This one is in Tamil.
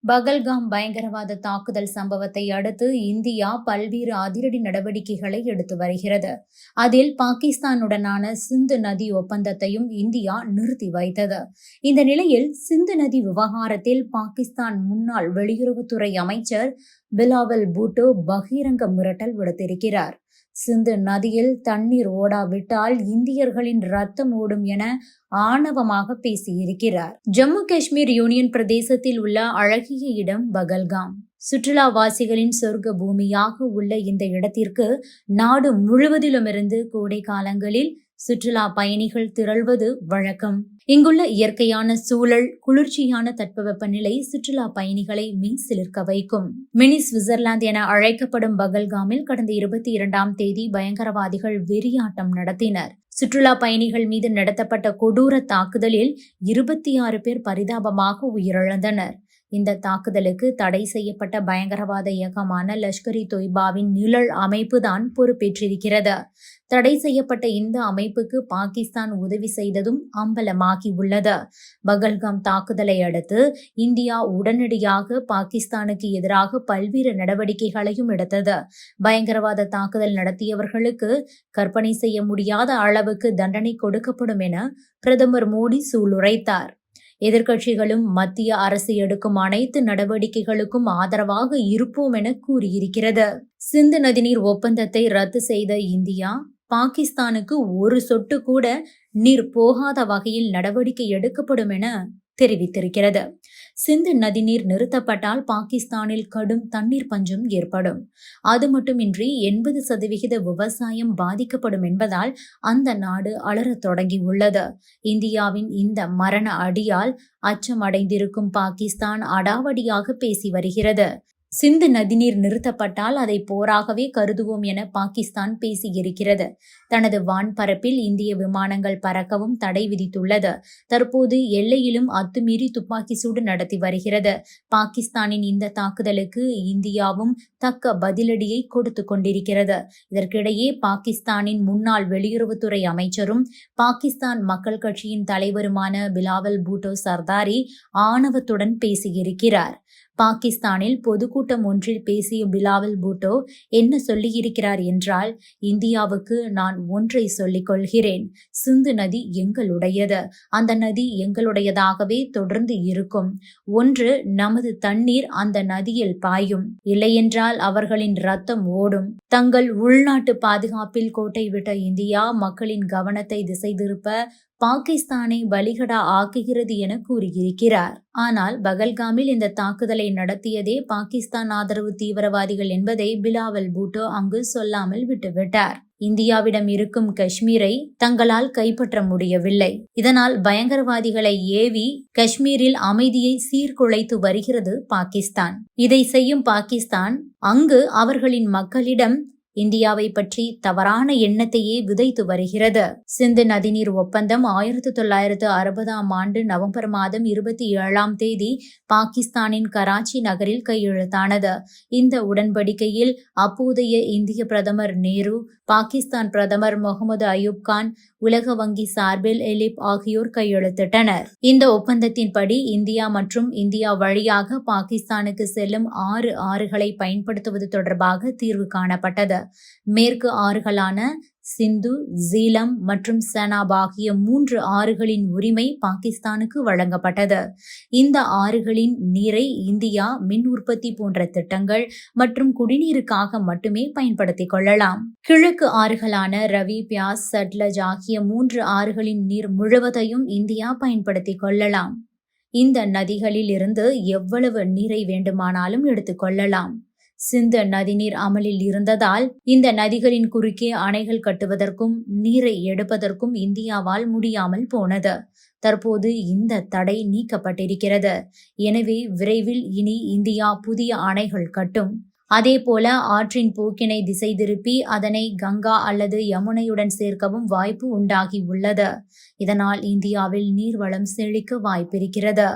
பகல்காம் பயங்கரவாத தாக்குதல் சம்பவத்தை அடுத்து இந்தியா பல்வேறு அதிரடி நடவடிக்கைகளை எடுத்து வருகிறது. அதில் பாகிஸ்தானுடனான சிந்து நதி ஒப்பந்தத்தையும் இந்தியா நிறுத்தி வைத்தது. இந்த நிலையில் சிந்து நதி விவகாரத்தில் பாகிஸ்தான் முன்னாள் வெளியுறவுத்துறை அமைச்சர் பிலாவல் பூட்டோ பகிரங்க மிரட்டல் விடுத்திருக்கிறார். சிந்து நதியில் தண்ணீர் ஓடாவிட்டால் இந்தியர்களின் ரத்தம் ஓடும் என ஆணவமாக பேசியிருக்கிறார். ஜம்மு காஷ்மீர் யூனியன் பிரதேசத்தில் உள்ள அழகிய இடம் பகல்காம். சுற்றுலாவாசிகளின் சொர்க்க பூமியாக உள்ள இந்த இடத்திற்கு நாடு முழுவதிலுமிருந்து கோடை காலங்களில் சுற்றுலா பயணிகள் திரள்வது வழக்கம். இங்குள்ள இயற்கையான சூழல், குளிர்ச்சியான தட்பவெப்பநிலை சுற்றுலா பயணிகளை மெய்சிலிர்க்க வைக்கும். மினி சுவிட்சர்லாந்து என அழைக்கப்படும் பகல்காமில் கடந்த 22ஆம் தேதி பயங்கரவாதிகள் வெறியாட்டம் நடத்தினர். சுற்றுலா பயணிகள் மீது நடத்தப்பட்ட கொடூர தாக்குதலில் 26 பேர் பரிதாபமாக உயிரிழந்தனர். இந்த தாக்குதலுக்கு தடை செய்யப்பட்ட பயங்கரவாத இயக்கமான லஷ்கர்-இ தொய்பாவின் நிழல் அமைப்பு தான் பொறுப்பேற்றிருக்கிறது. தடை செய்யப்பட்ட இந்த அமைப்புக்கு பாகிஸ்தான் உதவி செய்ததும் அம்பலமாகி உள்ளது. பகல்காம் தாக்குதலை அடுத்து இந்தியா உடனடியாக பாகிஸ்தானுக்கு எதிராக பல்வேறு நடவடிக்கைகளையும் எடுத்தது. பயங்கரவாத தாக்குதல் நடத்தியவர்களுக்கு கற்பனை செய்ய முடியாத அளவுக்கு தண்டனை கொடுக்கப்படும் என பிரதமர் மோடி சூளுரைத்தார். எதிர்க்கட்சிகளும் மத்திய அரசு எடுக்கும் அனைத்து நடவடிக்கைகளுக்கும் ஆதரவாக இருப்போம் என கூறியிருக்கிறது. சிந்து நதிநீர் ஒப்பந்தத்தை ரத்து செய்த இந்தியா பாகிஸ்தானுக்கு ஒரு சொட்டு கூட நீர் போகாத வகையில் நடவடிக்கை எடுக்கப்படும் என தெரிவித்திருக்கிறது. சிந்து நதிநீர் நிறுத்தப்பட்டால் பாகிஸ்தானில் கடும் தண்ணீர் பஞ்சம் ஏற்படும். அது மட்டுமின்றி 80% விவசாயம் பாதிக்கப்படும் என்பதால் அந்த நாடு அலறத் தொடங்கி உள்ளது. இந்தியாவின் இந்த மரண அடியால் அச்சமடைந்திருக்கும் பாகிஸ்தான் அடாவடியாக பேசி வருகிறது. சிந்து நதிநீர் நிறுத்தப்பட்டால் அதை போராகவே கருதுவோம் என பாகிஸ்தான் பேசியிருக்கிறது. தனது வான்பரப்பில் இந்திய விமானங்கள் பறக்கவும் தடை விதித்துள்ளது. தற்போது எல்லையிலும் அத்துமீறி துப்பாக்கி சூடு நடத்தி வருகிறது. பாகிஸ்தானின் இந்த தாக்குதலுக்கு இந்தியாவும் தக்க பதிலடியை கொடுத்து கொண்டிருக்கிறது. இதற்கிடையே பாகிஸ்தானின் முன்னாள் வெளியுறவுத்துறை அமைச்சரும் பாகிஸ்தான் மக்கள் கட்சியின் தலைவருமான பிலாவல் பூட்டோ சர்தாரி ஆணவத்துடன் பேசியிருக்கிறார். பாகிஸ்தானில் பொதுக்கூட்டம் ஒன்றில் பேசிய பிலாவல் பூட்டோ என்ன சொல்லியிருக்கிறார் என்றால், இந்தியாவுக்கு நான் ஒன்றை சொல்லிக் கொள்கிறேன். சிந்து நதி எங்களுடையது. அந்த நதி எங்களுடையதாகவே தொடர்ந்து இருக்கும். ஒன்று, நமது தண்ணீர் அந்த நதியில் பாயும், இல்லையென்றால் அவர்களின் ரத்தம் ஓடும். தங்கள் உள்நாட்டு பாதுகாப்பில் கோட்டை விட்ட இந்தியா மக்களின் கவனத்தை திசை திருப்ப பாகிஸ்தானை பலிகடா ஆக்குகிறது என கூறியிருக்கிறார். ஆனால் பகல்காமில் இந்த தாக்குதலை நடத்தியதே பாகிஸ்தான் ஆதரவு தீவிரவாதிகள் என்பதை பிலாவல் பூட்டோ அங்கு சொல்லாமல் விட்டுவிட்டார். இந்தியாவிடம் இருக்கும் காஷ்மீரை தங்களால் கைப்பற்ற முடியவில்லை. இதனால் பயங்கரவாதிகளை ஏவி காஷ்மீரில் அமைதியை சீர்குலைத்து வருகிறது பாகிஸ்தான். இதை செய்யும் பாகிஸ்தான் அங்கு அவர்களின் மக்களிடம் இந்தியாவை பற்றி தவறான எண்ணத்தையே விதைத்து வருகிறது. சிந்து நதிநீர் ஒப்பந்தம் 1960ஆம் ஆண்டு நவம்பர் மாதம் 27ஆம் தேதி பாகிஸ்தானின் கராச்சி நகரில் கையெழுத்தானது. இந்த உடன்படிக்கையில் அப்போதைய இந்திய பிரதமர் நேரு, பாகிஸ்தான் பிரதமர் முகமது அயூப் கான், உலக வங்கி சார்பில் எலிப் ஆகியோர் கையெழுத்திட்டனர். இந்த ஒப்பந்தத்தின்படி இந்தியா மற்றும் இந்தியா வழியாக பாகிஸ்தானுக்கு செல்லும் 6 ஆறுகளை பயன்படுத்துவது தொடர்பாக தீர்வு காணப்பட்டது. மேற்கு ஆறுகளான சிந்து, ஜீலம் மற்றும் செனாப் ஆகிய 3 ஆறுகளின் உரிமை பாகிஸ்தானுக்கு வழங்கப்பட்டது. இந்த ஆறுகளின் நீரை இந்தியா மின் உற்பத்தி போன்ற திட்டங்கள் மற்றும் குடிநீருக்காக மட்டுமே பயன்படுத்திக் கொள்ளலாம். கிழக்கு ஆறுகளான ரவி, பியாஸ், சட்லஜ் ஆகிய 3 ஆறுகளின் நீர் முழுவதையும் இந்தியா பயன்படுத்திக் கொள்ளலாம். இந்த நதிகளில் இருந்து எவ்வளவு நீரை வேண்டுமானாலும் எடுத்துக் கொள்ளலாம். சிந்து நதிநீர் அமலில் இருந்ததால் இந்த நதிகளின் குறுக்கே அணைகள் கட்டுவதற்கும் நீரை எடுப்பதற்கும் இந்தியாவால் முடியாமல் போனது. தற்போது இந்த தடை நீக்கப்பட்டிருக்கிறது. எனவே விரைவில் இனி இந்தியா புதிய அணைகள் கட்டும். அதேபோல ஆற்றின் போக்கினை திசை திருப்பி அதனை கங்கா அல்லது யமுனையுடன் சேர்க்கவும் வாய்ப்பு உண்டாகி உள்ளது. இதனால் இந்தியாவில் நீர்வளம் செழிக்க வாய்ப்பிருக்கிறது.